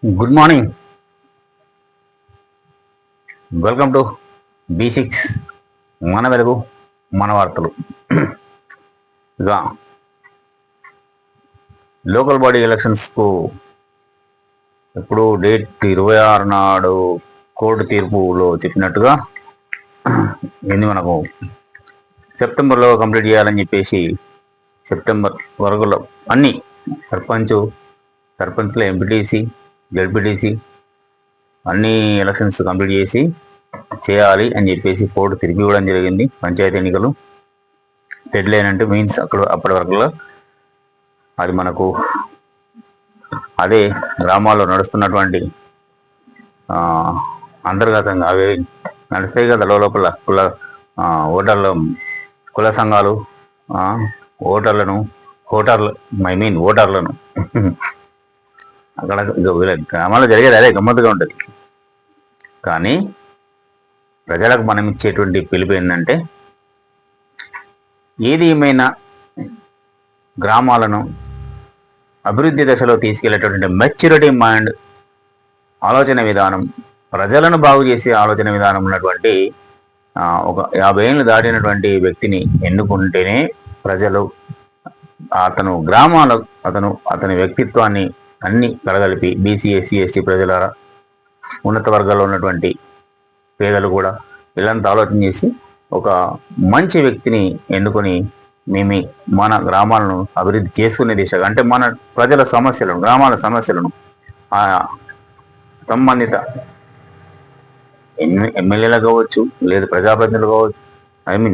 Good morning, welcome to B6 మన వెలుగు మన వార్తలు. ఇక లోకల్ బాడీ ఎలక్షన్స్కు ఇప్పుడు డేట్ 26 నాడు కోర్టు తీర్పులో చెప్పినట్టుగా ఇది మనకు సెప్టెంబర్లో కంప్లీట్ చేయాలని చెప్పేసి సెప్టెంబర్ వరకులో అన్ని సర్పంచ్ల ఎంపీటీసీ జడ్పీటీసీ అన్ని ఎలక్షన్స్ కంప్లీట్ చేయాలి అని చెప్పేసి కోర్టు తిరిగి ఇవ్వడం జరిగింది. పంచాయతీ ఎన్నికలు డెడ్ లైన్ అంటే మీన్స్ అప్పటి వరకులో అది మనకు అదే గ్రామాల్లో నడుస్తున్నటువంటి అంతర్గతంగా అవి నడుస్తాయి కదా లోపల ఓటర్ల కుల సంఘాలు ఓటర్లను అక్కడ గ్రామాల్లో జరిగేది అదే గమ్మత్తుగా ఉంటుంది. కానీ ప్రజలకు మనం ఇచ్చేటువంటి పిలుపు ఏంటంటే ఏది ఏమైనా గ్రామాలను అభివృద్ధి దశలో తీసుకెళ్లేటటువంటి మెచ్యూరిటీ మైండ్ ఆలోచన విధానం, ప్రజలను బాగు చేసే ఆలోచన విధానం ఉన్నటువంటి ఒక 50 ఏళ్ళు దాటినటువంటి వ్యక్తిని ఎన్నుకుంటేనే ప్రజలు అతని వ్యక్తిత్వాన్ని అన్ని కలగలిపి బీసీ ఎస్సీ ఎస్టీ ప్రజల ఉన్నత వర్గాల్లో ఉన్నటువంటి పేదలు కూడా వీళ్ళంతా ఆలోచన చేసి ఒక మంచి వ్యక్తిని ఎన్నుకొని మేము మన గ్రామాలను అభివృద్ధి చేసుకునే దిశగా అంటే మన ప్రజల సమస్యలను గ్రామాల సమస్యలను సంబంధిత ఎమ్మెల్యేలు కావచ్చు లేదా ప్రజాప్రతినిధులు కావచ్చు,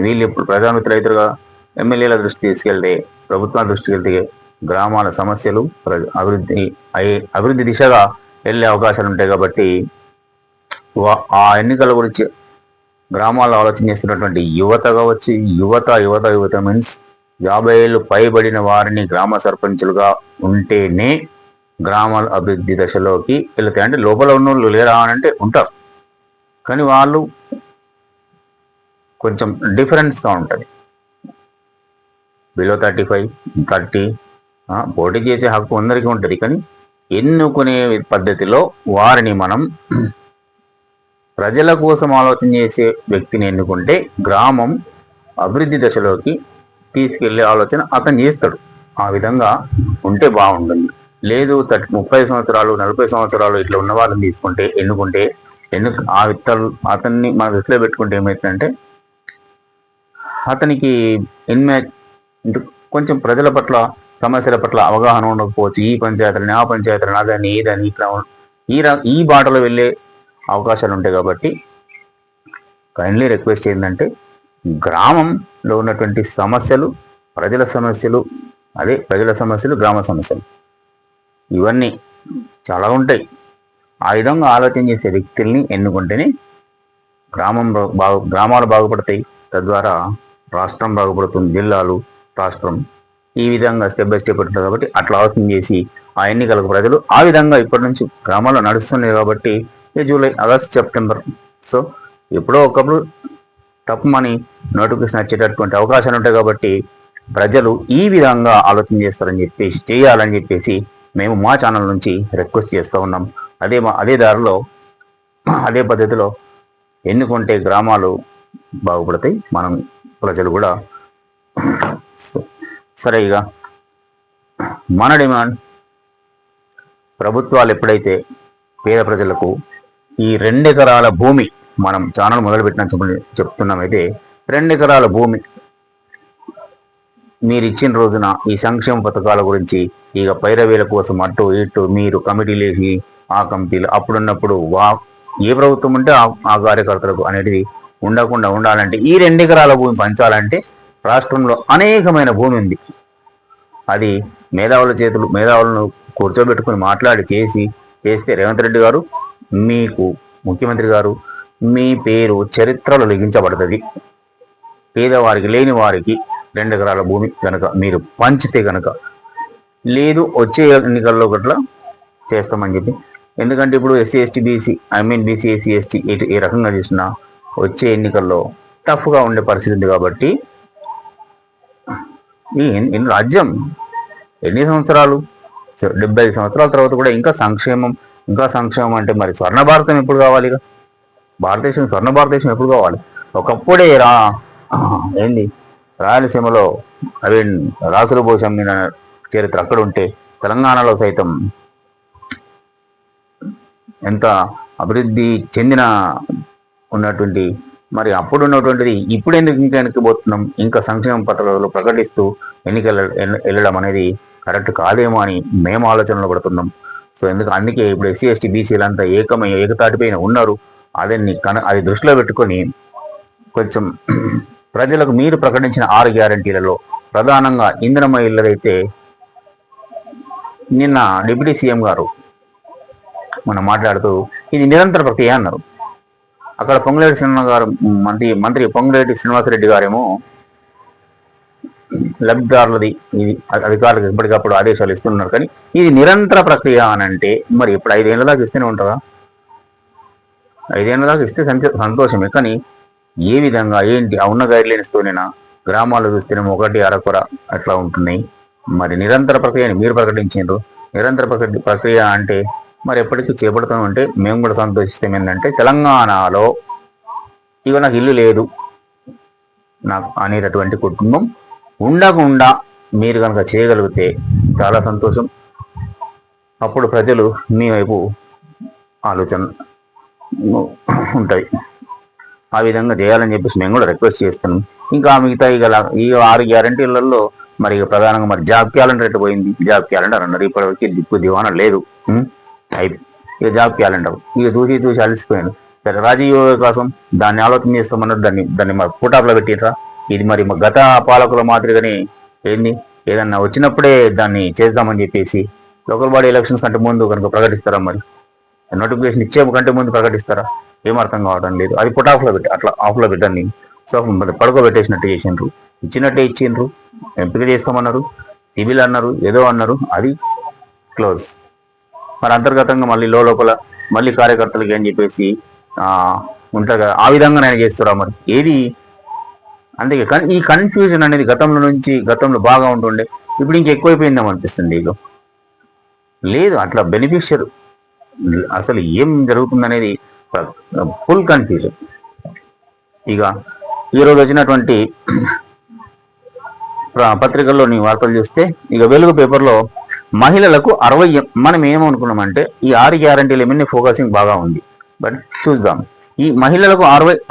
వీళ్ళు ఎప్పుడు ప్రజామిత్రులు అవుతారుగా, ఎమ్మెల్యేల దృష్టి తీసుకెళ్తే ప్రభుత్వాల దృష్టికి వెళ్తే గ్రామాల సమస్యలు అభివృద్ధి దిశగా వెళ్ళే అవకాశాలు ఉంటాయి. కాబట్టి ఆ ఎన్నికల గురించి గ్రామాల్లో ఆలోచన చేస్తున్నటువంటి యువత కావచ్చు, యువత మీన్స్ 50 ఏళ్ళు పైబడిన వారిని గ్రామ సర్పంచులుగా ఉంటేనే గ్రామాల అభివృద్ధి దశలోకి వెళుతాయి. అంటే లోపల ఉన్న వాళ్ళు లేరా అని అంటే ఉంటారు, కానీ వాళ్ళు కొంచెం డిఫరెన్స్గా ఉంటుంది. బిలో 35, 30 పోటీ చేసే హక్కు అందరికీ ఉంటుంది. కానీ ఎన్నుకునే పద్ధతిలో వారిని మనం ప్రజల కోసం ఆలోచన చేసే వ్యక్తిని ఎన్నుకుంటే గ్రామం అభివృద్ధి దశలోకి తీసుకెళ్లే ఆలోచన అతను చేస్తాడు. ఆ విధంగా ఉంటే బాగుంటుంది. లేదు 30 సంవత్సరాలు 40 సంవత్సరాలు ఇట్లా ఉన్న వాళ్ళని ఎన్నుకుంటే అతన్ని మన దృష్టిలో పెట్టుకుంటే ఏమవుతుందంటే అతనికి కొంచెం ప్రజల పట్ల సమస్యల పట్ల అవగాహన ఉండకపోవచ్చు. ఈ పంచాయతీలని ఆ పంచాయతీలని అదని ఇదని ఇట్లా ఈ బాటలో వెళ్ళే అవకాశాలు ఉంటాయి. కాబట్టి కైండ్లీ రిక్వెస్ట్ ఏంటంటే గ్రామంలో ఉన్నటువంటి సమస్యలు ప్రజల సమస్యలు గ్రామ సమస్యలు ఇవన్నీ చాలా ఉంటాయి. ఆ విధంగా ఆలోచన చేసే వ్యక్తుల్ని ఎన్నుకుంటేనే గ్రామాలు బాగుపడతాయి. తద్వారా రాష్ట్రం బాగుపడుతుంది, జిల్లాలు రాష్ట్రం ఈ విధంగా స్టెప్ బై స్టెప్ ఉంటుంది. కాబట్టి అట్లా ఆలోచన చేసి ఆ ఎన్నికలకు ప్రజలు ఆ విధంగా ఇప్పటి నుంచి గ్రామాల్లో నడుస్తున్నాయి. కాబట్టి జూలై, ఆగస్ట్, సెప్టెంబర్ సో ఎప్పుడో ఒకప్పుడు తప్పమని నోటిఫికేషన్ వచ్చేటటువంటి అవకాశాలు ఉంటాయి. కాబట్టి ప్రజలు ఈ విధంగా ఆలోచన చేయాలని చెప్పేసి మేము మా ఛానల్ నుంచి రిక్వెస్ట్ చేస్తూ ఉన్నాం. అదే దారిలో అదే పద్ధతిలో ఎన్నుకుంటే గ్రామాలు బాగుపడతాయి, మనం ప్రజలు కూడా. సరే, ఇక మన డిమాండ్ ప్రభుత్వాలు ఎప్పుడైతే పేద ప్రజలకు ఈ 2 ఎకరాల భూమి మనం ఛానల్ మొదలుపెట్టిన చెప్తున్నామైతే 2 ఎకరాల భూమి మీరు ఇచ్చిన రోజున ఈ సంక్షేమ పథకాల గురించి ఇక పైరవీల కోసం అటు ఇటు మీరు కమిటీలేసి ఆ కమిటీలు అప్పుడున్నప్పుడు ఏ ప్రభుత్వం ఉంటే ఆ కార్యకర్తలకు అనేది ఉండకుండా ఉండాలంటే ఈ 2 ఎకరాల భూమి పంచాలంటే రాష్ట్రంలో అనేకమైన భూమి ఉంది. అది మేధావులను కూర్చోబెట్టుకుని మాట్లాడి చేస్తే రేవంత్ రెడ్డి గారు మీకు ముఖ్యమంత్రి గారు మీ పేరు చరిత్రలో లిఖించబడుతుంది. పేదవారికి లేని వారికి 2 ఎకరాల భూమి కనుక మీరు పంచితే కనుక లేదు వచ్చే ఎన్నికల్లో గట్లా చేస్తామని చెప్పి. ఎందుకంటే ఇప్పుడు SC ST BC BC SC ST ఏ రకంగా చేసినా వచ్చే ఎన్నికల్లో టఫ్గా ఉండే పరిస్థితి ఉంది. కాబట్టి ఈ రాజ్యం ఎన్ని సంవత్సరాలు? 75 సంవత్సరాల తర్వాత కూడా ఇంకా సంక్షేమం, ఇంకా సంక్షేమం అంటే మరి స్వర్ణ భారతం ఎప్పుడు కావాలి? భారతదేశం స్వర్ణ భారతదేశం ఎప్పుడు కావాలి? ఒకప్పుడే ఏంది రాయలసీమలో అవి రాసుల భూషం మీద చరిత్ర అక్కడ ఉంటే తెలంగాణలో సైతం ఎంత అభివృద్ధి చెందిన ఉన్నటువంటి మరి అప్పుడు ఉన్నటువంటిది ఇప్పుడు ఎందుకు ఇంకా వెనక్కిపోతున్నాం? ఇంకా సంక్షేమ పత్రాలు ప్రకటిస్తూ వెళ్ళడం అనేది కరెక్ట్ కాదేమో అని మేము ఆలోచనలో పడుతున్నాం. సో అందుకే ఇప్పుడు ఎస్సీ ఎస్టీ బీసీలంతా ఏకతాటిపైన ఉన్నారు. అది దృష్టిలో పెట్టుకొని కొంచెం ప్రజలకు మీరు ప్రకటించిన 6 గ్యారంటీలలో ప్రధానంగా ఇంధనమయ ఇళ్ళదైతే నిన్న డిప్యూటీ సీఎం గారు మనం మాట్లాడుతూ ఇది నిరంతర ప్రక్రియ అన్నారు. అక్కడ పొంగులేటి శ్రీనివాస గారు మంత్రి పొంగులేటి శ్రీనివాసరెడ్డి గారేమో లబ్ధిదారులది ఇది అధికారులకు ఎప్పటికప్పుడు ఆదేశాలు ఇస్తున్నారు. కానీ ఇది నిరంతర ప్రక్రియ అని అంటే మరి ఇప్పుడు 5 ఏళ్ళ దాకా ఇస్తూనే ఉంటుందా? 5 ఏళ్ళ దాకా ఇస్తే సంతోషమే. కానీ ఏ విధంగా ఏంటి ఆ ఉన్న గైడ్లైన్స్తోనేనా? గ్రామాల్లో చూస్తేనేమో ఒకటి అరకొర అట్లా ఉంటున్నాయి. మరి నిరంతర ప్రక్రియని మీరు ప్రకటించారు. నిరంతర ప్రక్రియ అంటే మరి ఎప్పటికీ చేపడతాం అంటే మేము కూడా సంతోషిస్తాం. ఏంటంటే తెలంగాణలో ఇక నాకు ఇల్లు లేదు నాకు అనేటటువంటి కుటుంబం ఉండకుండా మీరు కనుక చేయగలిగితే చాలా సంతోషం. అప్పుడు ప్రజలు మీ వైపు ఆలోచన ఉంటాయి. ఆ విధంగా చేయాలని చెప్పేసి మేము కూడా రిక్వెస్ట్ చేస్తున్నాం. ఇంకా మిగతా ఈ 6 గ్యారంటీలలో మరి ప్రధానంగా మరి జాబ్ క్యాలెండర్ ఎట్టు పోయింది? జాబ్ క్యాలెండర్ అన్నారు. ఇప్పటివరకు దిక్కు దివానా లేదు. ఇక జాబ్ క్యాలెండర్ ఇక చూసి అలసిపోయాను. సరే రాజీవ్ కోసం దాన్ని ఆలోచన చేస్తామన్నారు. దాన్ని మరి పుటాప్లో పెట్టిర్రా? ఇది మరి గత పాలకుల మాదిరిగానే ఏంది ఏదన్నా వచ్చినప్పుడే దాన్ని చేద్దామని చెప్పేసి లోకల్ బాడీ ఎలక్షన్స్ కంటే ముందు కనుక ప్రకటిస్తారా? మరి నోటిఫికేషన్ ఇచ్చే కంటే ముందు ప్రకటిస్తారా? ఏమర్థం కావడం లేదు. అది పుటాఫ్లో పెట్టి అట్లా ఆఫ్లో పెట్టండి. సో పడుకోబెట్టేసినట్టు చేసిండ్రు, ఇచ్చినట్టే ఇచ్చిండ్రు. ఎంపిక చేస్తామన్నారు, సివిల్ అన్నారు, ఏదో అన్నారు, అది క్లోజ్. మరి అంతర్గతంగా మళ్ళీ లోపల మళ్ళీ కార్యకర్తలకి అని చెప్పేసి ఉంటుంది కదా, ఆ విధంగా నేను చేస్తురా? మరి ఏది అందుకే ఈ కన్ఫ్యూజన్ అనేది గతంలో బాగా ఉంటుండే, ఇప్పుడు ఇంకెక్కువైపోయిందేమో అనిపిస్తుంది. ఇక లేదు అట్లా బెనిఫిషియర్ అసలు ఏం జరుగుతుందనేది ఫుల్ కన్ఫ్యూజన్. ఇక ఈరోజు వచ్చినటువంటి పత్రికల్లోని వార్తలు చూస్తే ఇక వెలుగు పేపర్లో మహిళలకు 60 మనం ఏమనుకున్నామంటే ఈ 6 గ్యారంటీలు ఏమన్నా ఫోకసింగ్ బాగా ఉంది. బట్ చూద్దాం. ఈ మహిళలకు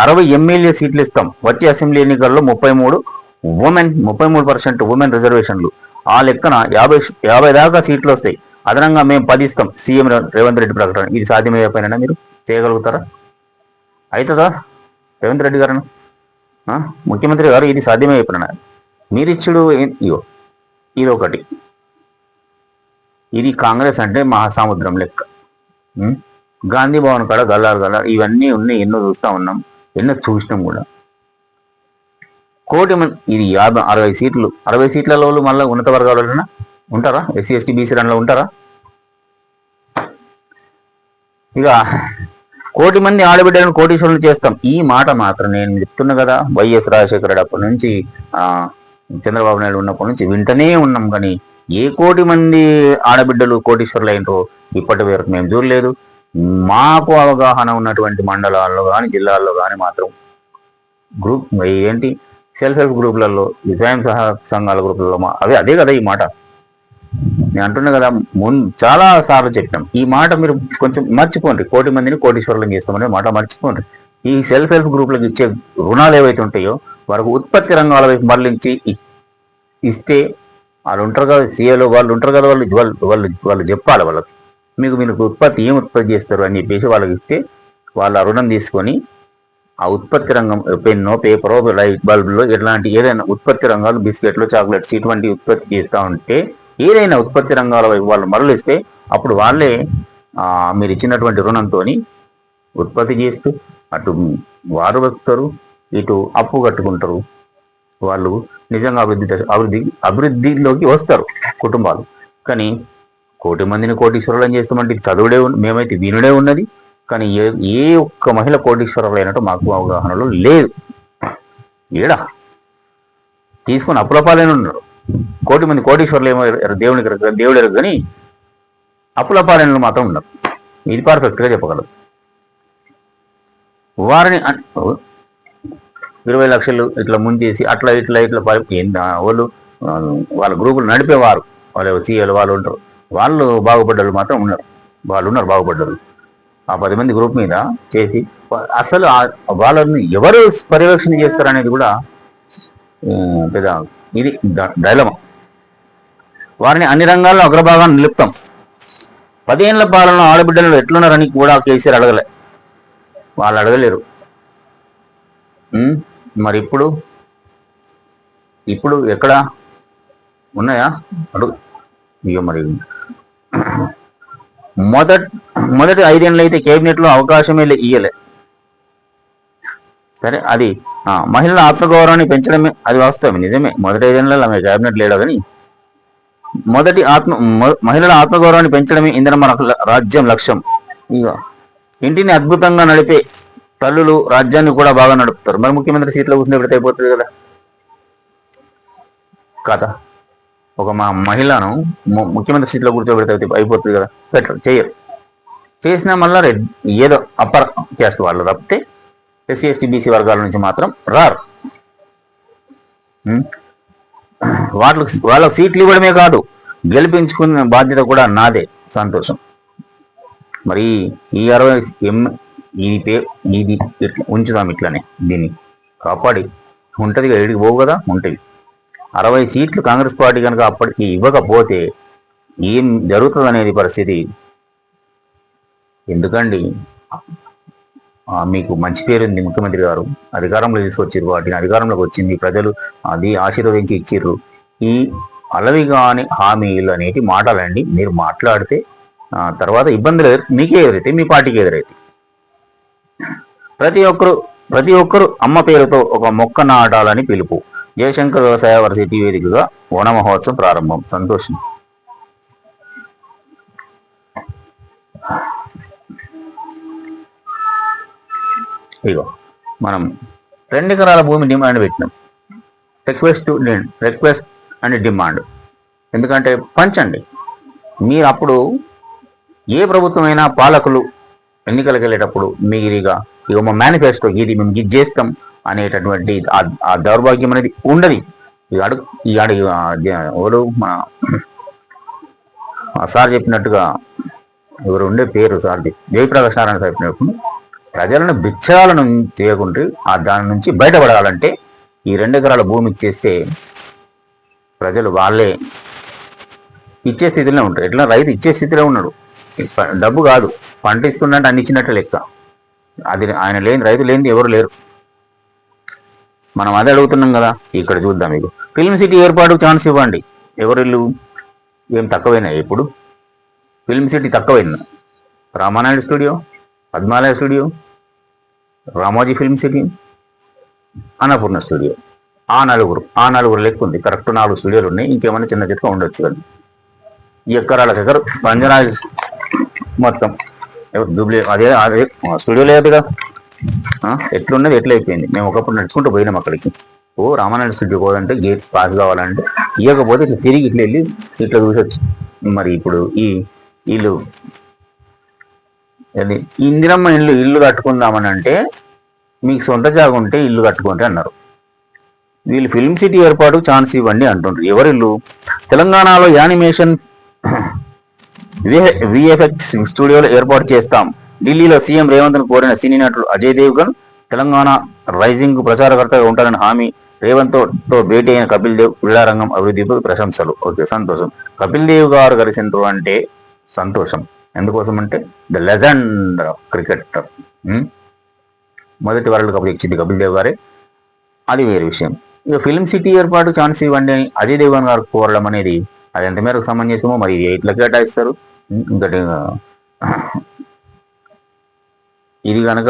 60 ఎమ్మెల్యే సీట్లు ఇస్తాం. వచ్చే అసెంబ్లీ ఎన్నికల్లో 33% ఉమెన్ రిజర్వేషన్లు. ఆ లెక్కన 50 దాకా సీట్లు వస్తాయి. అదనంగా మేము 10 ఇస్తాం. సీఎం రేవంత్ రెడ్డి ప్రకటన. ఇది సాధ్యమయ్యేపోయినా మీరు చేయగలుగుతారా? అవుతుందా రేవంత్ రెడ్డి గారు ముఖ్యమంత్రి గారు? ఇది సాధ్యమైపోయినా మీరిచ్చుడు ఇది ఒకటి. ఇది కాంగ్రెస్ అంటే మహాసముద్రం లెక్క. గాంధీ భవన్ కాడ గల్లారు ఇవన్నీ ఉన్నాయి. ఎన్నో చూస్తూ ఉన్నాం, ఎన్నో చూసినాం కూడా. 1 కోటి మంది, ఇది 60 సీట్లు. 60 సీట్లలో వాళ్ళు మళ్ళీ ఉన్నత వర్గాలైనా ఉంటారా? ఎస్సీ ఎస్టీ బీసీ రన్లో ఉంటారా? ఇక 1 కోటి మంది ఆడబిడ్డలను కోటీశ్వరులు చేస్తాం. ఈ మాట మాత్రం నేను చెప్తున్నా కదా, వైఎస్ రాజశేఖర రెడ్డి అప్పటి నుంచి చంద్రబాబు నాయుడు ఉన్నప్పటి నుంచి వింటనే ఉన్నాం. కానీ ఏ 1 కోటి మంది ఆడబిడ్డలు కోటీశ్వరులు అయినరో ఇప్పటి వరకు మేము చూడలేదు. మాకు అవగాహన ఉన్నటువంటి మండలాల్లో కానీ జిల్లాల్లో కానీ మాత్రం సెల్ఫ్ హెల్ప్ గ్రూపులలో, స్వయం సహాయ సంఘాల గ్రూపులలో అదే కదా ఈ మాట నేను అంటున్నా కదా. చాలా సార్లు చెప్పినాం ఈ మాట. మీరు కొంచెం మర్చిపోండి. 1 కోటి మందిని కోటీశ్వరులను చేస్తామనే మాట మర్చిపోండి. ఈ సెల్ఫ్ హెల్ప్ గ్రూపులకు ఇచ్చే రుణాలు ఏవైతే ఉంటాయో వారికి ఉత్పత్తి రంగాల వైపు మరలించి ఇస్తే వాళ్ళు ఉంటారు కదా, సీఏలో వాళ్ళు ఉంటారు కదా, వాళ్ళు చెప్పాలి వాళ్ళకి మీరు ఏం ఉత్పత్తి చేస్తారు అని చెప్పేసి వాళ్ళకి ఇస్తే వాళ్ళ రుణం తీసుకొని ఆ ఉత్పత్తి రంగం పెన్నో పేపరో లైట్ బల్బులో ఇట్లాంటి ఏదైనా ఉత్పత్తి రంగాలు బిస్కెట్లు చాక్లెట్స్ ఇటువంటి ఉత్పత్తి చేస్తూ ఉంటే ఏదైనా ఉత్పత్తి రంగాల వైపు వాళ్ళు మరలిస్తే అప్పుడు వాళ్ళే మీరు ఇచ్చినటువంటి రుణంతో ఉత్పత్తి చేస్తూ అటు వారు వస్తారు, ఇటు అప్పు కట్టుకుంటారు. వాళ్ళు నిజంగా అభివృద్ధిలోకి వస్తారు కుటుంబాలు. కానీ 1 కోటి మందిని కోటీశ్వరులను చేస్తామంటే చదువుడే మేమైతే వినుడే ఉన్నది. కానీ ఏ ఒక్క మహిళ కోటీశ్వరులు అయినట్టు మాకు అవగాహనలో లేదు. తీసుకొని అప్పుల పాలైన ఉన్నారు. కోటి మంది కోటీశ్వర్లు ఏమో దేవుడు ఎరుగు కానీ అప్పుల పాలనలు మాత్రం ఉన్నారు. ఇది పర్ఫెక్ట్గా చెప్పగలరు. వారిని 20 లక్షలు ఇట్లా ముంచేసి అట్లా వాళ్ళు వాళ్ళ గ్రూపులు నడిపేవారు, వాళ్ళు సీఎలు వాళ్ళు ఉంటారు, వాళ్ళు బాగుపడ్డలు మాత్రం ఉన్నారు. వాళ్ళు ఉన్నారు బాగుపడ్డలు. ఆ 10 మంది గ్రూప్ మీద చేసి అసలు వాళ్ళని ఎవరు పర్యవేక్షణ చేస్తారనేది కూడా పెద్ద ఇది డైలమా. వారిని అన్ని రంగాల్లో అగ్రభాగాన్ని నిలుపుతాం. 10 ఏళ్ల పాలన ఆడబిడ్డలు ఎట్లున్నారని కూడా కేసీఆర్ అడగలే, వాళ్ళు అడగలేరు. మరి ఇప్పుడు ఎక్కడ ఉన్నాయా అడుగు. ఇక మరి మొదటి 5 ఏళ్ళు అయితే కేబినెట్లో అవకాశమే ఇయ్యలే. సరే, అది మహిళల ఆత్మగౌరవాన్ని పెంచడమే, అది వాస్తవమే, నిజమే. మొదటి 5 ఏళ్ళలో ఆమె కేబినెట్ లేడా కానీ మహిళల ఆత్మగౌరవాన్ని పెంచడమే ఇంధనం రాజ్యం లక్ష్యం. ఇక ఇంటిని అద్భుతంగా నడిపే తల్లులు రాజ్యాన్ని కూడా బాగా నడుపుతారు. మరి ముఖ్యమంత్రి సీట్లో కూర్చుని పెడితే అయిపోతుంది కదా. ఒక మహిళను ముఖ్యమంత్రి సీట్లో కూర్చోబెడితే అయిపోతుంది కదా. పెట్టరు, చేయరు. చేసినా మళ్ళా ఏదో అప్పర్ క్యాస్ట్ వాళ్ళు తప్పితే ఎస్సీ ఎస్టీ బీసీ వర్గాల నుంచి మాత్రం రారు. వాళ్ళకు సీట్లు ఇవ్వడమే కాదు, గెలిపించుకున్న బాధ్యత కూడా నాదే. సంతోషం. మరి ఈ 60 ఇది ఉంచుదాం, ఇట్లానే దీన్ని కాపాడి ఉంటుంది. ఏడికి పోవు కదా, ఉంటుంది. 60 సీట్లు కాంగ్రెస్ పార్టీ కనుక అప్పటికి ఇవ్వకపోతే ఏం జరుగుతుంది అనేది పరిస్థితి. ఎందుకండి, మీకు మంచి పేరుంది, ముఖ్యమంత్రి గారు అధికారంలో తీసుకొచ్చారు, వాటిని అధికారంలోకి వచ్చింది, ప్రజలు అది ఆశీర్వదించి ఇచ్చిర్రు. ఈ అలవిగాని హామీలు అనేటి మాటలండి మీరు మాట్లాడితే తర్వాత ఇబ్బందులు మీకే ఎదురైతే, మీ పార్టీకి ఎదురైతే. ప్రతి ఒక్కరు అమ్మ పేరుతో ఒక మొక్క నాటాలని పిలుపు. జయశంకర్ వ్యవసాయ వర్సిటీ వేదికగా వన మహోత్సవం ప్రారంభం. సంతోషం. ఇగో మనం 2 ఎకరాల భూమి డిమాండ్ పెట్టినాం. Request and demand. ఎందుకంటే పంచండి. మీరు అప్పుడు ఏ ప్రభుత్వమైనా పాలకులు ఎన్నికలకు వెళ్ళేటప్పుడు మీరిగా ఇక మా మేనిఫెస్టో ఇది మేము ఇది చేస్తాం అనేటటువంటి ఆ దౌర్భాగ్యం అనేది ఉండదు. ఎవరు మన సార్ చెప్పినట్టుగా, ఎవరు ఉండే పేరు సార్ది, జయప్రకాష్ నారాయణ సార్ చెప్పినప్పుడు ప్రజలను బిచ్చాలను చేయకుంటే దాని నుంచి బయటపడాలంటే ఈ 2 ఎకరాల భూమి ఇచ్చేస్తే ప్రజలు వాళ్ళే ఇచ్చే స్థితిలో ఉంటారు. ఎట్లా రైతు ఇచ్చే స్థితిలో ఉన్నాడు, డబ్బు కాదు, పంట ఇస్తుందంటే అన్ని ఇచ్చినట్టు లెక్క. అది ఆయన లేని, రైతు లేనిది ఎవరు లేరు. మనం అదే అడుగుతున్నాం కదా. ఇక్కడ చూద్దాం, మీకు ఫిల్మ్ సిటీ ఏర్పాటు ఛాన్స్ ఇవ్వండి. ఎవరిల్లు ఏం తక్కువైనా, ఇప్పుడు ఫిల్మ్ సిటీ తక్కువైందా? Ramanaidu studio, Padmalaya studio, Ramoji film city, Annapurna studio, ఆ నలుగురు లెక్క ఉంది. కరెక్ట్ 4 స్టూడియోలు ఉన్నాయి. ఇంకేమైనా చిన్న చిత్తం ఉండొచ్చు కానీ ఈ ఎకరాలకు ఎకరు పంజరాయి మొత్తం అదే స్టూడియో లేదు కదా. ఎట్లున్నది ఎట్లయిపోయింది. మేము ఒకప్పుడు నడుచుకుంటూ పోయినాం అక్కడికి. రామానాయుడు స్టూడియో పోదంటే గేట్ పాస్ కావాలంటే ఇవ్వకపోతే ఇట్లా తిరిగి ఇట్లా వెళ్ళి ఇట్లా చూసొచ్చు. మరి ఇప్పుడు ఈ ఇల్లు ఇందిరమ్మ ఇల్లు కట్టుకుందామని అంటే మీకు సొంత జాగా ఉంటే ఇల్లు కట్టుకుంటే అన్నారు. వీళ్ళు ఫిల్మ్ సిటీ ఏర్పాటు ఛాన్స్ ఇవ్వండి అంటుండ్రు. ఎవరిల్లు? తెలంగాణలో యానిమేషన్ విఎఫ్ఎక్స్ స్టూడియోలో ఏర్పాటు చేస్తాం. ఢిల్లీలో సీఎం రేవంత్ను కోరిన సినీ నటుడు అజయ్ దేవ్గన్ తెలంగాణ రైజింగ్ ప్రచారకర్తగా ఉంటారని హామీ. రేవంత్తో భేటీ అయిన కపిల్ దేవ్ క్రీడారంగం అభివృద్ధిపై ప్రశంసలు. ఓకే, సంతోషం. కపిల్ దేవ్ గారు కలిసిండ్రు అంటే సంతోషం. ఎందుకోసం అంటే ద లెజెండ్ క్రికెటర్. మొదటి వరల్డ్ కప్ ఇచ్చింది కపిల్ దేవ్ గారే, అది వేరే విషయం. ఇక ఫిల్మ్ సిటీ ఏర్పాటు ఛాన్స్ ఇవ్వండి అని అజయ్ దేవ్గన్ గారు కోరడం అనేది అది ఎంత మేరకు సమంజసమో మరి ఎట్లా కేటాయిస్తారు. ఇంకటి ఇది కనుక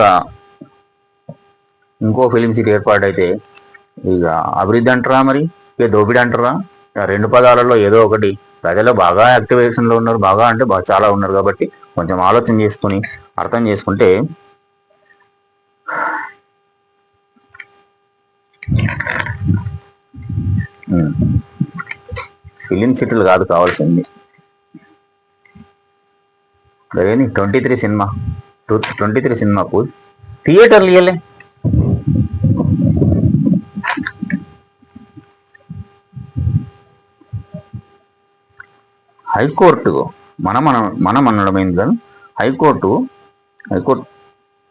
ఇంకో ఫిలిం సిటీ ఏర్పాటు అయితే ఇక అభివృద్ధి అంటారా, మరి ఇక దోపిడీ అంటారా? 2 పదాలలో ఏదో ఒకటి. ప్రజలు బాగా యాక్టివేషన్లో ఉన్నారు, బాగా అంటే బాగా చాలా ఉన్నారు కాబట్టి కొంచెం ఆలోచన చేసుకుని అర్థం చేసుకుంటే ఫిలిం సిటీలు కాదు కావాల్సింది, అదేంది 23 సినిమా 23 సినిమాకు థియేటర్లు ఇవ్వలే. హైకోర్టు మనం అనడమైంది కదా, హైకోర్టు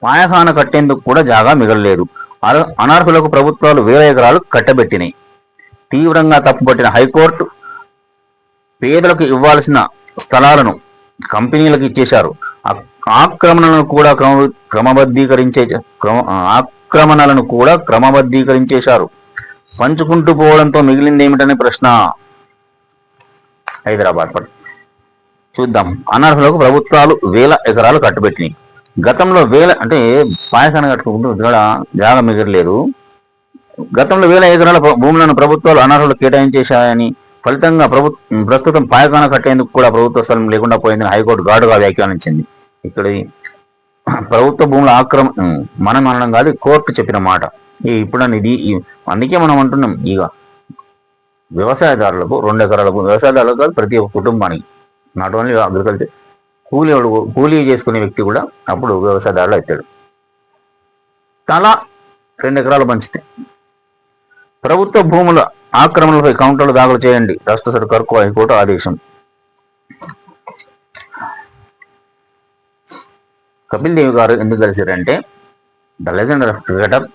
పాయఖాన కట్టేందుకు కూడా జాగా మిగలలేదు. అనర్హులకు ప్రభుత్వాలు వేల ఎకరాలు కట్టబెట్టినాయి. తీవ్రంగా తప్పుపట్టిన హైకోర్టు పేదలకు ఇవ్వాల్సిన స్థలాలను కంపెనీలకు ఇచ్చేశారు. ఆక్రమణలను కూడా క్రమబద్ధీకరించేశారు. పంచుకుంటూ పోవడంతో మిగిలింది ఏమిటనే ప్రశ్న. హైదరాబాద్ చూద్దాం. అనర్హులకు ప్రభుత్వాలు వేల ఎకరాలు కట్టుబెట్టినాయి. గతంలో అంటే పాయసాన కట్టుకుంటూ ఇక్కడ జాగా మిగలలేదు. గతంలో వేల ఎకరాల భూములను ప్రభుత్వాలు అనర్హులు కేటాయించేశాయని, ఫలితంగా ప్రస్తుతం పాయఖాన కట్టేందుకు కూడా ప్రభుత్వ స్థలం లేకుండా పోయిందని హైకోర్టు ఘాటుగా వ్యాఖ్యానించింది. ఇక్కడ ప్రభుత్వ భూముల మనం అనడం కాదు, కోర్టు చెప్పిన మాట. ఇప్పుడు ఇది అందుకే మనం అంటున్నాం, ఇక వ్యవసాయదారులకు 2 ఎకరాలకు, వ్యవసాయదారులకు కాదు ప్రతి ఒక్క కుటుంబానికి, నాట్ ఓన్లీ అగ్రికల్చర్, కూలీ చేసుకునే వ్యక్తి కూడా అప్పుడు వ్యవసాయదారులు అవుతాడు. తలా 2 ఎకరాలు పంచితే ప్రభుత్వ భూముల ఆక్రమణలపై కౌంటర్లు దాఖలు చేయండి, రాష్ట్ర సర్కార్కు హైకోర్టు ఆదేశం. కపిల్ దేవ్ గారు ఎందుకు కలిశారంటే, the legend of cricketer,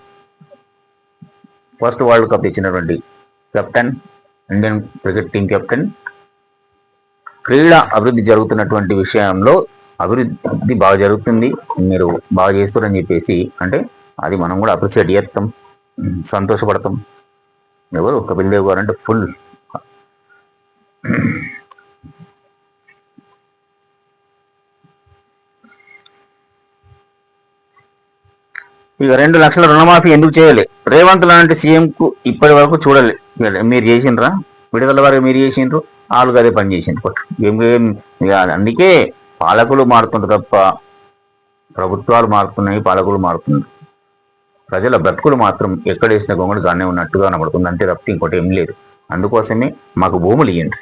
first world cup ఇచ్చినటువంటి captain, Indian cricket team captain, క్రీడా అభివృద్ధి జరుగుతున్నటువంటి విషయంలో అభివృద్ధి బాగా జరుగుతుంది, మీరు బాగా చేస్తారని చెప్పేసి అంటే అది మనం కూడా అప్రిషియేట్ చేస్తాం, సంతోషపడతాం. ఎవరు కపిల్ దేవ్ గారు అంటే ఫుల్ ఇక 2 లక్షల రుణమాఫీ ఎందుకు చేయాలి? రేవంత్ లాంటి సీఎంకు ఇప్పటి వరకు చూడాలి. మీరు చేసిండ్రా? విడుదల వరకు మీరు చేసిండ్రు, వాళ్ళు అదే పని చేసిండ్రు. అందుకే పాలకులు మారుతుంటారు తప్ప ప్రభుత్వాలు మారుతున్నాయి, పాలకులు మారుతున్నారు. ప్రజల బ్రతుకులు మాత్రం ఎక్కడ వేసిన గొంగడు గానే ఉన్నట్టుగా కనబడుతుంది, అంతే తప్ప ఇంకోటి ఏం లేదు. అందుకోసమే మాకు భూములు ఇవ్వండి,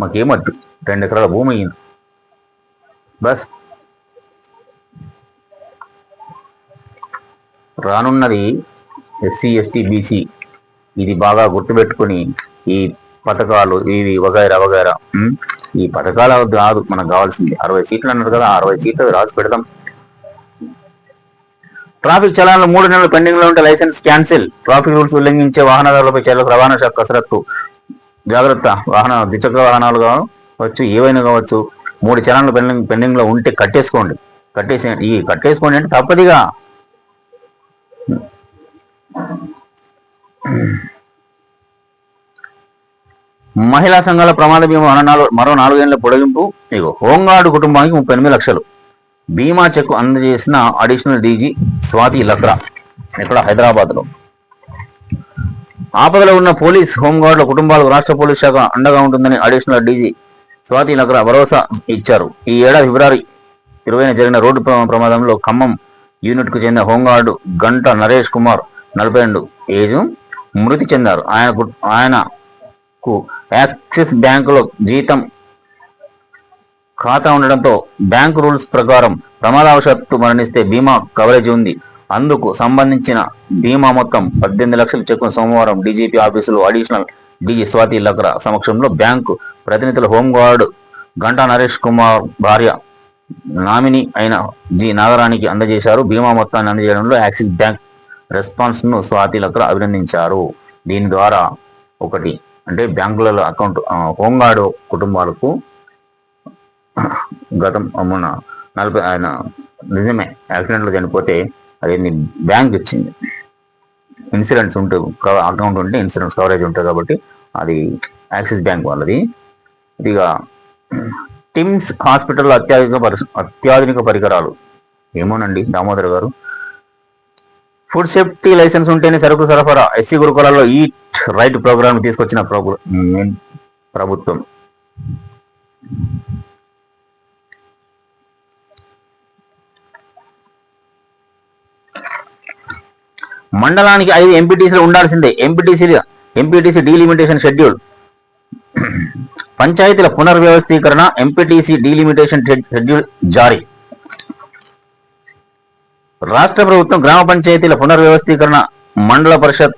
మాకేమద్దు, 2 ఎకరాల భూమి ఇవ్వండి బస్. రానున్నది ఎస్సీ ఎస్టీ బీసీ, ఇది బాగా గుర్తుపెట్టుకుని ఈ పథకాలు ఇవి వగైరా వగైరా, ఈ పథకాలు కాదు మనకు కావాల్సింది. 60 సీట్లు అన్నారు కదా, 60 సీట్లు రాసి పెడదాం. ట్రాఫిక్ చలాన్లు 3 నెలలు పెండింగ్ లో ఉంటే లైసెన్స్ క్యాన్సిల్. ట్రాఫిక్ రూల్స్ ఉల్లంఘించే వాహనదారులపై చర్యలకు రవాణా శాఖ కసరత్తు. జాగ్రత్త, ద్విచక్ర వాహనాలు కావచ్చు, ఏవైనా కావచ్చు, 3 చలాన్లు పెండింగ్ లో ఉంటే కట్టేసుకోండి అంటే తప్పదిగా. మహిళా సంఘాల ప్రమాద బీమా మరో 4 ఏళ్ల పొడిగింపు. హోంగార్డు కుటుంబానికి 38 లక్షలు బీమా చెక్ అందజేసిన అడిషనల్ డీజీ స్వాతి లక్రా, ఇక్కడ హైదరాబాద్లో. ఆపదలో ఉన్న పోలీస్ హోంగార్డుల కుటుంబాలకు రాష్ట్ర పోలీస్ శాఖ అండగా ఉంటుందని అడిషనల్ డీజీ స్వాతి లక్రా భరోసా ఇచ్చారు. ఈ ఏడాది ఫిబ్రవరి 20న జరిగిన రోడ్డు ప్రమాదంలో ఖమ్మం యూనిట్కు చెందిన హోంగార్డు గంట నరేష్ కుమార్ 42 ఏజు మృతి చెందారు. ఆయనకు యాక్సిస్ బ్యాంకులో జీతం ఖాతా ఉండడంతో బ్యాంకు రూల్స్ ప్రకారం ప్రమాదవశాత్తు మరణిస్తే బీమా కవరేజ్ ఉంది. అందుకు సంబంధించిన బీమా మొత్తం 18 లక్షల చెక్కును సోమవారం డీజీపీ ఆఫీసులో అడిషనల్ డీజీ స్వాతి లక్రా సమక్షంలో బ్యాంకు ప్రతినిధులు హోంగార్డు గంటా నరేష్ కుమార్ భార్య నామినీ అయిన జి నాగరానికి అందజేశారు. బీమా మొత్తాన్ని అందజేయడంలో యాక్సిస్ బ్యాంక్ రెస్పాన్స్ ను స్వాతి లక్రా అభినందించారు. దీని ద్వారా ఒకటి అంటే బ్యాంకులలో అకౌంట్ హోంగార్డు కుటుంబాలకు గతం మొన్న 40 ఆయన నిజమే యాక్సిడెంట్లో చనిపోతే అదేంటి బ్యాంక్ ఇచ్చింది, ఇన్సూరెన్స్ ఉంటే అకౌంట్ ఉంటే ఇన్సూరెన్స్ కవరేజ్ ఉంటుంది కాబట్టి అది యాక్సిస్ బ్యాంక్ వాళ్ళది. ఇదిగా టిమ్స్ హాస్పిటల్లో అత్యాధునిక పరికరాలు ఏమోనండి దామోదర్ గారు. ఫుడ్ సేఫ్టీ లైసెన్స్ ఉంటేనే సరుకు సరఫరా. ఎస్సీ గురుకులాల్లో ఈట్ రైట్ ప్రోగ్రామ్ తీసుకొచ్చిన ప్రభుత్వం. మండలానికి 5 ఎంపీటీసీలు ఉండాల్సిందే. ఎంపీటీసీ డీలిమిటేషన్ షెడ్యూల్ పంచాయతీల పునర్వ్యవస్థీకరణ, ఎంపీటీసీ డీలిమిటేషన్ షెడ్యూల్ జారీ. రాష్ట్ర ప్రభుత్వం గ్రామ పంచాయతీల పునర్వ్యవస్థీకరణ, మండల పరిషత్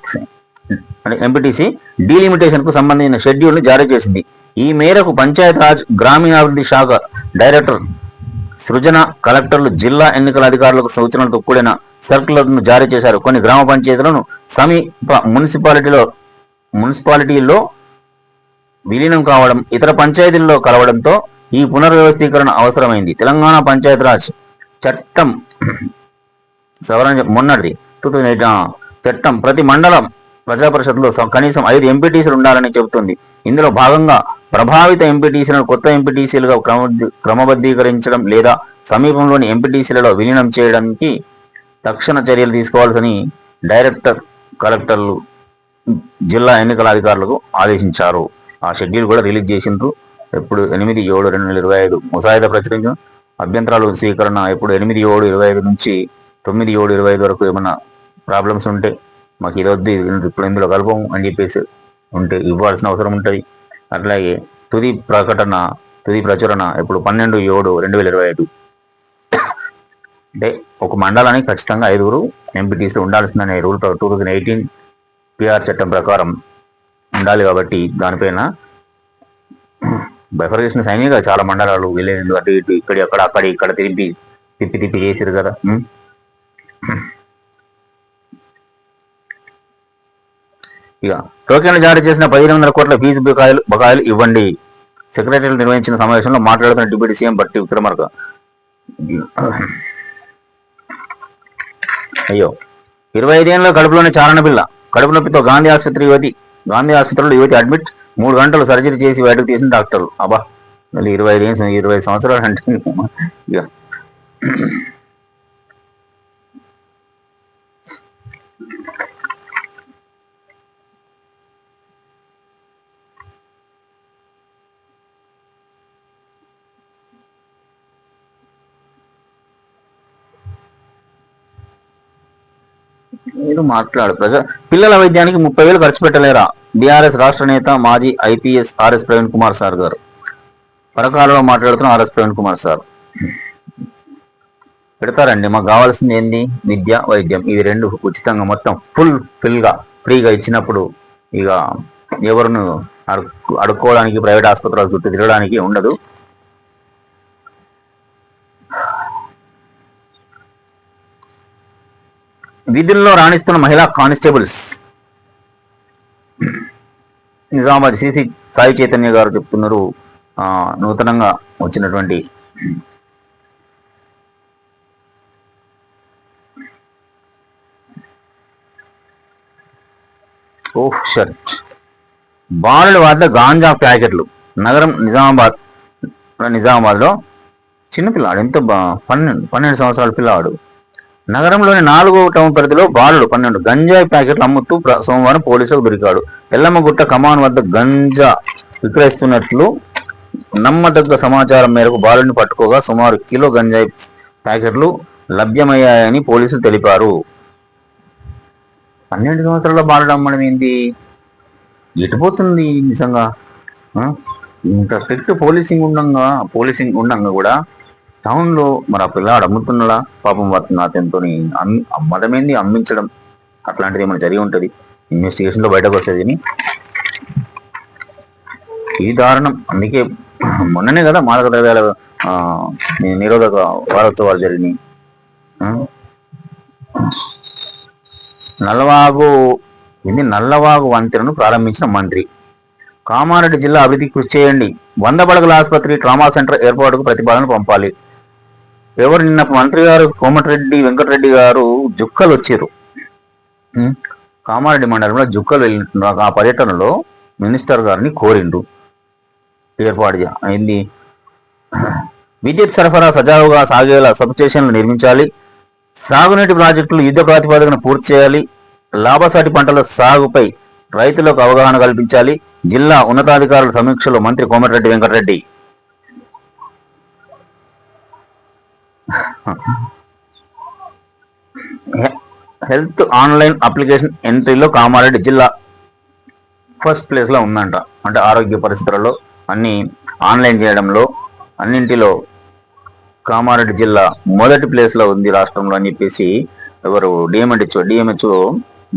ఎంపీటీసీ డీలిమిటేషన్ కు సంబంధించిన షెడ్యూల్ ను జారీ చేసింది. ఈ మేరకు పంచాయతీరాజ్ గ్రామీణాభివృద్ధి శాఖ డైరెక్టర్ సృజన కలెక్టర్లు జిల్లా ఎన్నికల అధికారులకు సూచనలతో కూడిన సర్కులర్ను జారీ చేశారు. కొన్ని గ్రామ పంచాయతీలను సమీప మున్సిపాలిటీల్లో విలీనం కావడం, ఇతర పంచాయతీల్లో కలవడంతో ఈ పునర్వ్యవస్థీకరణ అవసరమైంది. తెలంగాణ పంచాయతీరాజ్ చట్టం సవరణ మొన్నటిది 2008 చట్టం ప్రతి మండలం ప్రజాపరిషత్లో కనీసం 5 ఎంపీటీసీలు ఉండాలని చెబుతుంది. ఇందులో భాగంగా ప్రభావిత ఎంపీటీసీలను కొత్త ఎంపీటీసీలుగా క్రమబద్ధీకరించడం లేదా సమీపంలోని ఎంపీటీసీలలో విలీనం చేయడానికి తక్షణ చర్యలు తీసుకోవాల్సిన డైరెక్టర్ కలెక్టర్లు జిల్లా ఎన్నికల అధికారులకు ఆదేశించారు. ఆ షెడ్యూల్ కూడా రిలీజ్ చేసిండ్రు. ఎప్పుడు 8/7/2025 ముసాయిదా ప్రచురించిన అభ్యంతరాలు స్వీకరణ ఎప్పుడు 8/7/25 నుంచి 9/7/25 వరకు ఏమన్నా ప్రాబ్లమ్స్ ఉంటే మాకు ఇది వద్దు, ఇప్పుడు ఇందులో కలపము అని చెప్పేసి ఉంటే ఇవ్వాల్సిన అవసరం ఉంటుంది. అట్లాగే తుది ప్రచురణ ఎప్పుడు 12/7/2025. అంటే ఒక మండలానికి ఖచ్చితంగా 5 ఎంపీటీసీలు ఉండాల్సిందనే రూల్ 2018 పిఆర్ చట్టం ప్రకారం ఉండాలి. కాబట్టి దానిపైన బైఫర్కేషన్ అయినాయి కదా, చాలా మండలాలు విలేజ్లు అటు ఇటు ఇక్కడ తిప్పి చేసారు కదా. ఇక టోకెన్లు జారీ చేసిన 1500 కోట్ల ఫీజు బకాయిలు ఇవ్వండి. సెక్రటరీలు నిర్వహించిన సమావేశంలో మాట్లాడుతున్న డిప్యూటీ సీఎం బట్టి విక్రమార్క. అయ్యో, 25 ఏళ్ళలో కడుపులోనే చారణ పిల్ల, కడుపు నొప్పితో గాంధీ ఆసుపత్రిలో యువతి అడ్మిట్, 3 గంటలు సర్జరీ చేసి బయటకు తీసిన డాక్టర్లు. అబ్బా, మళ్ళీ 25 సంవత్సరాలు అంటే ఇక మీరు మాట్లాడు. పిల్లల వైద్యానికి 30,000 ఖర్చు పెట్టలేరా? బీఆర్ఎస్ రాష్ట్ర నేత మాజీ IPS RS Praveen Kumar sir గారు పరకాలలో మాట్లాడుతున్న ఆర్ఎస్ ప్రవీణ్ కుమార్ సార్. పెడతారండి, మాకు కావాల్సింది ఏంది? విద్య, వైద్యం, ఇవి 2 ఉచితంగా మొత్తం ఫుల్గా ఫ్రీగా ఇచ్చినప్పుడు ఇక ఎవరును అడుక్కోవడానికి ప్రైవేట్ ఆసుపత్రుల చుట్టూ తిరగడానికి ఉండదు. విధుల్లో రాణిస్తున్న మహిళా కానిస్టేబుల్స్. నిజామాబాద్ సిసి సాయి చైతన్య గారు చెప్తున్నారు, నూతనంగా వచ్చినటువంటి బాలుల వద్ద గాంజా ప్యాకెట్లు. నగరం నిజామాబాద్లో చిన్నపిల్లాడు, ఎంత 12 సంవత్సరాల పిల్లవాడు నగరంలోని 4వ టౌన్ పరిధిలో బాలుడు 12 గంజాయి ప్యాకెట్లు అమ్ముతూ సోమవారం పోలీసులకు దొరికాడు. ఎల్లమ్మగుట్ట కమాన్ వద్ద గంజా విక్రయిస్తున్నట్లు నమ్మదగ్గ సమాచారం మేరకు బాలుడిని పట్టుకోగా సుమారు కిలో గంజాయి ప్యాకెట్లు లభ్యమయ్యాయని పోలీసులు తెలిపారు. 12 సంవత్సరాల బాలుడు అమ్మడం ఏంది? ఎటుపోతుంది నిజంగా? ఇంత స్ట్రిక్ట్ పోలీసింగ్ ఉండంగా కూడా టౌన్లో మరి ఆ పిల్లాడు అమ్ముతున్నలా పాపం అతనితో మదమేంది అమ్మించడం అట్లాంటిది ఏమైనా జరిగి ఉంటుంది. ఇన్వెస్టిగేషన్లో బయటకు వస్తుంది. ఇది దారుణం. అందుకే మొన్ననే కదా మాదక ద్రవ్యాల నిరోధక వారోత్సవాలు జరిగినాయి. నల్లవాగు వంతెనను ప్రారంభించిన మంత్రి. కామారెడ్డి జిల్లా అభివృద్ధికి కృషి చేయండి, 100 పడకల ఆసుపత్రి, ట్రామా సెంటర్ ఏర్పాటుకు ప్రతిపాదన పంపాలి. ఎవరు నిన్న మంత్రి గారు కోమటిరెడ్డి వెంకటరెడ్డి గారు జుక్కలు వచ్చారు. కామారెడ్డి మండలంలో జుక్కలు వెళ్ళినట్టున్నారు. ఆ పర్యటనలో మినిస్టర్ గారిని కోరిండ్రు ఏర్పాటు అయింది. విద్యుత్ సరఫరా సజావుగా సాగేలా సబ్స్టేషన్లు నిర్మించాలి, సాగునీటి ప్రాజెక్టులు యుద్ధ ప్రాతిపదికన పూర్తి చేయాలి, లాభసాటి పంటల సాగుపై రైతులకు అవగాహన కల్పించాలి. జిల్లా ఉన్నతాధికారుల సమీక్షలో మంత్రి Komatireddy Venkatreddy. Health online application ఎంట్రీలో కామారెడ్డి జిల్లా ఫస్ట్ ప్లేస్లో ఉందంట. అంటే ఆరోగ్య పరిస్థితులలో అన్ని ఆన్లైన్ చేయడంలో అన్నింటిలో కామారెడ్డి జిల్లా మొదటి ప్లేస్లో ఉంది రాష్ట్రంలో అని చెప్పేసి ఎవరు డిఎంహెచ్ఓ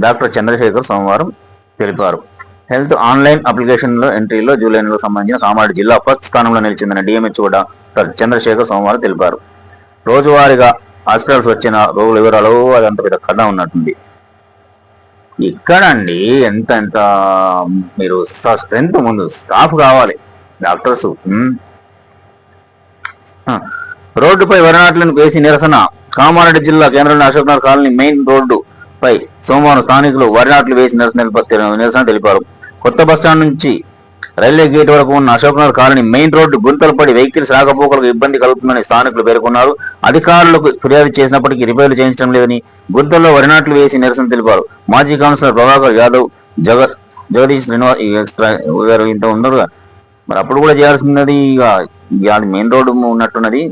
డాక్టర్ చంద్రశేఖర్ సోమవారం తెలిపారు. హెల్త్ ఆన్లైన్ అప్లికేషన్లో ఎంట్రీలో జూలై నెలకు సంబంధించిన కామారెడ్డి జిల్లా ఫస్ట్ స్థానంలో నిలిచిందని డిఎంహెచ్ఓ డాక్టర్ చంద్రశేఖర్ సోమవారం తెలిపారు. రోజువారీగా హాస్పిటల్స్ వచ్చిన రోగుల వివరాలు అదంత పెద్ద కథ ఉన్నట్టుంది. ఇక్కడండి ఎంత ఎంత మీరు స్ట్రెంత్ ముందు స్టాఫ్ కావాలి డాక్టర్స్. రోడ్డుపై వరనాట్లను వేసి నిరసన. కామారెడ్డి జిల్లా కేంద్రంలోని అశోక్నగర్ కాలనీ మెయిన్ రోడ్డుపై సోమవారం స్థానికులు వరనాట్లు వేసి నిరసన తెలిపారు. కొత్త బస్టాండ్ నుంచి రైల్వే గేట్ వరకు ఉన్న అశోక్నగర్ కాలనీ మెయిన్ రోడ్డు గుంతలు పడి వెహికల్స్ రాకపోకలకు ఇబ్బంది కలుగుతుందని స్థానికులు పేర్కొన్నారు. అధికారులకు ఫిర్యాదు చేసినప్పటికీ రిపేర్లు చేయించడం లేదని గుంతల్లో వరినాట్లు వేసి నిరసన తెలిపారు. మాజీ కౌన్సిలర్ ప్రభాకర్ యాదవ్, జగదీష్ శ్రీనివాస్ ఇంత ఉన్నారు. మరి అప్పుడు కూడా చేయాల్సినది ఇక మెయిన్ రోడ్డు ఉన్నట్టున్నది.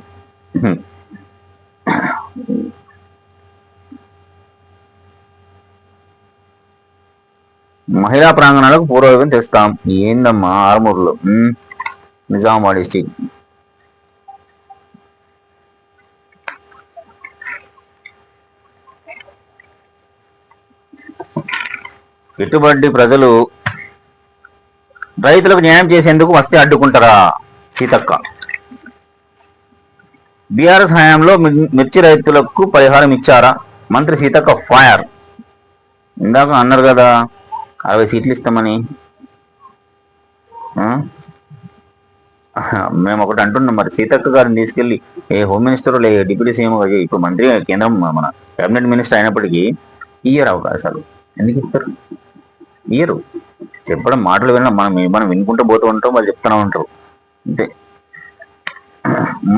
మహిళా ప్రాంగణాలకు పూర్వవైపు తెస్తాం. ఏందమ్మా ఆర్మూర్లో నిజామాబాద్ డిస్టిక్. పెట్టుబడి ప్రజలు రైతులకు న్యాయం చేసేందుకు వస్తే అడ్డుకుంటారా? సీతక్క. బీఆర్ఎస్ హయాంలో మిర్చి రైతులకు పరిహారం ఇచ్చారా? మంత్రి సీతక్క ఫైర్. ఇందాక అన్నారు కదా 60 సీట్లు ఇస్తామని. మేము ఒకటి అంటున్నాం, మరి సీతక్క గారిని తీసుకెళ్లి హోమ్ మినిస్టర్ డిప్యూటీ సీఎం ఇప్పుడు మంత్రి కేంద్రం మన కేబినెట్ మినిస్టర్ అయినప్పటికీ ఇయ్యరు అవకాశాలు. ఎందుకు ఇస్తారు? ఇయ్యరు. చెప్పడం మాటలు వినడం మనం వినుకుంటూ పోతూ ఉంటాం, వాళ్ళు చెప్తూనే ఉంటారు అంతే.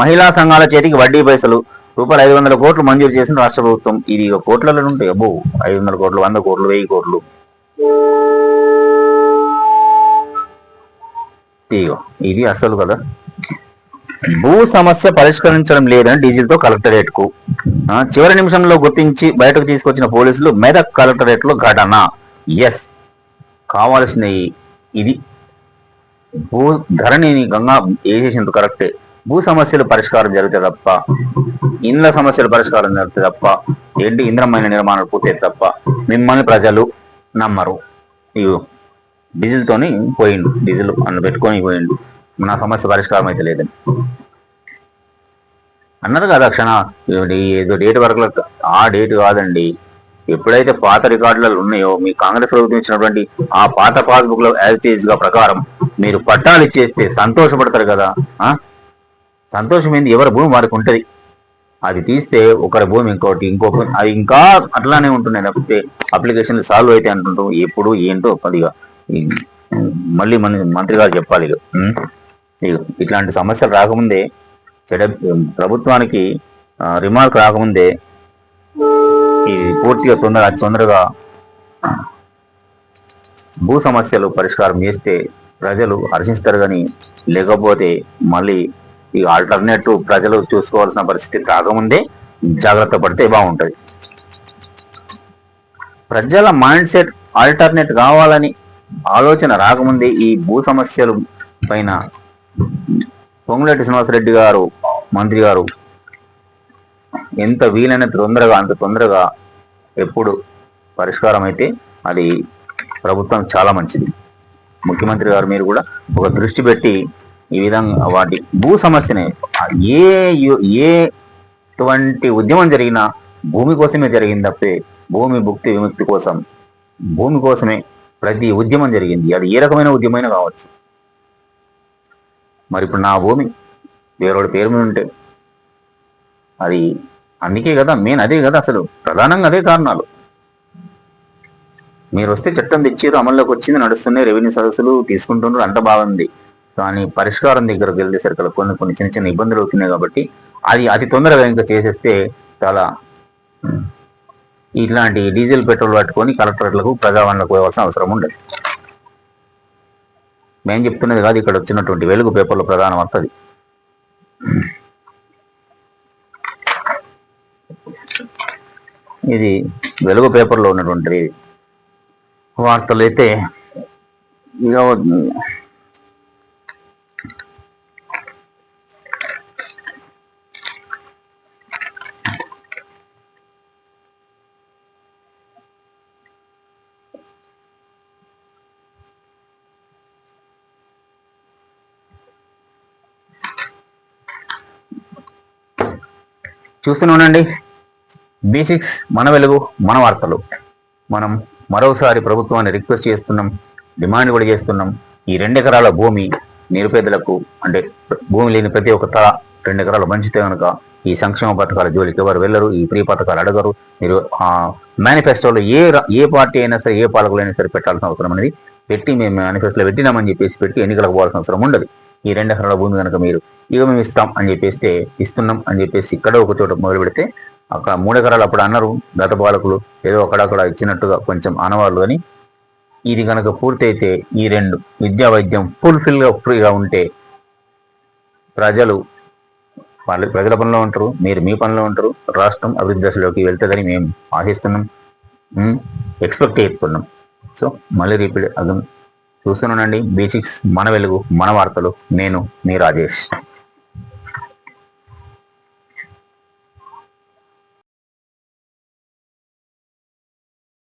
మహిళా సంఘాల చేతికి వడ్డీ పైసలు రూపాయలు 500 కోట్లు మంజూరు చేసిన రాష్ట్ర ప్రభుత్వం. ఇది కోట్లలో ఉంటాయి. 500 కోట్లు, 100 కోట్లు, 1000 కోట్లు. ఇది అసలు కదా. భూ సమస్య పరిష్కరించడం లేదని డీజిల్తో కలెక్టరేట్ కు చివరి నిమిషంలో గుర్తించి బయటకు తీసుకొచ్చిన పోలీసులు మెదక్ కలెక్టరేట్ లో ఘటన. ఎస్, కావాల్సిన ఇది భూ ధరణిని గంగా వేసేసింది కరెక్టే. భూ సమస్యలు పరిష్కారం జరిగితే తప్ప, ఇండ్ల సమస్యలు పరిష్కారం జరిగితే తప్ప, ఏంటి ఇంద్రమైన నిర్మాణాలు పూర్తయితే తప్ప మిమ్మల్ని ప్రజలు నమ్మరు. ఇగో డీజిల్తోని పోయిండు, డీజిల్ అన్న పెట్టుకొని పోయిండు, నా సమస్య పరిష్కారం అయితే లేదని అన్నారు కదా. ఏదో డేట్ వరకు ఆ డేట్ కాదండి. ఎప్పుడైతే పాత రికార్డులలో ఉన్నాయో మీ కాంగ్రెస్ ప్రభుత్వం ఇచ్చినటువంటి ఆ పాత పాస్బుక్ లో యాజ్ గా ప్రకారం మీరు పట్టాలు ఇచ్చేస్తే సంతోషపడతారు కదా. సంతోషం ఏంది? ఎవరి భూమి వారికి ఉంటుంది. అది తీస్తే ఒకరి భూమి ఇంకో భూమి అది ఇంకా అట్లానే ఉంటున్నాయి. లేకపోతే అప్లికేషన్లు సాల్వ్ అయితే అంటుంటాం. ఎప్పుడు ఏంటో పదిగా మళ్ళీ మంత్రి గారు చెప్పాలి. ఇక ఇట్లాంటి సమస్యలు రాకముందే ప్రభుత్వానికి రిమార్క్ రాకముందే ఇది పూర్తిగా తొందరగా భూ సమస్యలు పరిష్కారం చేస్తే ప్రజలు హర్షిస్తారు. కానీ లేకపోతే మళ్ళీ ఈ ఆల్టర్నేటివ్ ప్రజలు చూసుకోవాల్సిన పరిస్థితి రాకముందే జాగ్రత్త పడితే బాగుంటుంది. ప్రజల మైండ్ సెట్ ఆల్టర్నేట్ కావాలని ఆలోచన రాకముందే ఈ భూ సమస్యలు పైన పొంగులేటి శ్రీనివాసరెడ్డి గారు మంత్రి గారు ఎంత వీలైనంత అంత తొందరగా ఎప్పుడు పరిష్కారం అయితే అది ప్రభుత్వం చాలా మంచిది. ముఖ్యమంత్రి గారు మీరు కూడా ఒక దృష్టి పెట్టి ఈ విధంగా వాటి భూ సమస్యనే ఎటువంటి ఉద్యమం జరిగినా భూమి కోసమే జరిగింది తప్పే భూమి భుక్తి విముక్తి కోసం భూమి కోసమే ప్రతి ఉద్యమం జరిగింది. అది ఏ రకమైన ఉద్యమైనా కావచ్చు. మరి ఇప్పుడు నా భూమి వేరేవాడి పేరు మీద ఉంటే అది అందుకే కదా మెయిన్ అదే కదా, అసలు ప్రధానంగా అదే కారణాలు. మీరు వస్తే చట్టం తెచ్చారు, అమల్లోకి వచ్చింది, నడుస్తున్నాయి, రెవెన్యూ సదస్సులు తీసుకుంటున్నారు, అంత బాగుంది. కానీ పరిష్కారం దగ్గరకు వెళ్ళేసరికి కొన్ని చిన్న ఇబ్బందులు అవుతున్నాయి. కాబట్టి అది అతి తొందరగా ఇంకా చేసేస్తే చాలా ఇట్లాంటి డీజిల్ పెట్రోల్ పట్టుకొని కలెక్టరేట్లకు ప్రజావాణిలకు పోవాల్సిన అవసరం ఉండదు. మేము చెప్తున్నది కాదు, ఇక్కడ వచ్చినటువంటి వెలుగు పేపర్లో ప్రధానం వస్తుంది. ఇది వెలుగు పేపర్లో ఉన్నటువంటి వార్తలు అయితే ఇక చూస్తున్నానండి. B6 మన వెలుగు మన వార్తలు. మనం మరోసారి ప్రభుత్వాన్ని రిక్వెస్ట్ చేస్తున్నాం, డిమాండ్ కూడా చేస్తున్నాం. ఈ 2 ఎకరాల భూమి నిరుపేదలకు, అంటే భూమి లేని ప్రతి ఒక్క తల 2 ఎకరాలు పంచితే కనుక ఈ సంక్షేమ పథకాల జోలికి ఎవరు వెళ్ళరు, ఈ ఫ్రీ పథకాలు అడగరు. మీరు మేనిఫెస్టోలో ఏ పార్టీ అయినా సరే, ఏ పాలకులైనా సరే పెట్టాల్సిన అవసరం అనేది పెట్టి, మేము మేనిఫెస్టోలో పెట్టినామని చెప్పేసి పెట్టి ఎన్నికలకు పోవాల్సిన అవసరం ఉండదు. ఈ 2 ఎకరాల భూమి కనుక మీరు ఇక మేము ఇస్తాం అని చెప్పేస్తే, ఇస్తున్నాం అని చెప్పేసి ఇక్కడ ఒక చోట మొదలు పెడితే, అక్కడ 3 ఎకరాలు అప్పుడు అన్నారు గత పాలకులు, ఏదో అక్కడక్కడ ఇచ్చినట్టుగా కొంచెం అనవాళ్ళు. అని ఇది కనుక పూర్తయితే ఈ 2 విద్యా వైద్యం ఫుల్ఫిల్గా ఫ్రీగా ఉంటే ప్రజలు ప్రజల పనిలో ఉంటారు, మీరు మీ పనిలో ఉంటారు, రాష్ట్రం అభివృద్ధి దశలోకి వెళ్తుందని మేము ఆశిస్తున్నాం, ఎక్స్పెక్ట్ చేస్తున్నాం. సో మళ్ళీ రిపీట్ చూస్తున్నానండి. B6 మన వెలుగు మన వార్తలు. నేను మీ రాజేష్.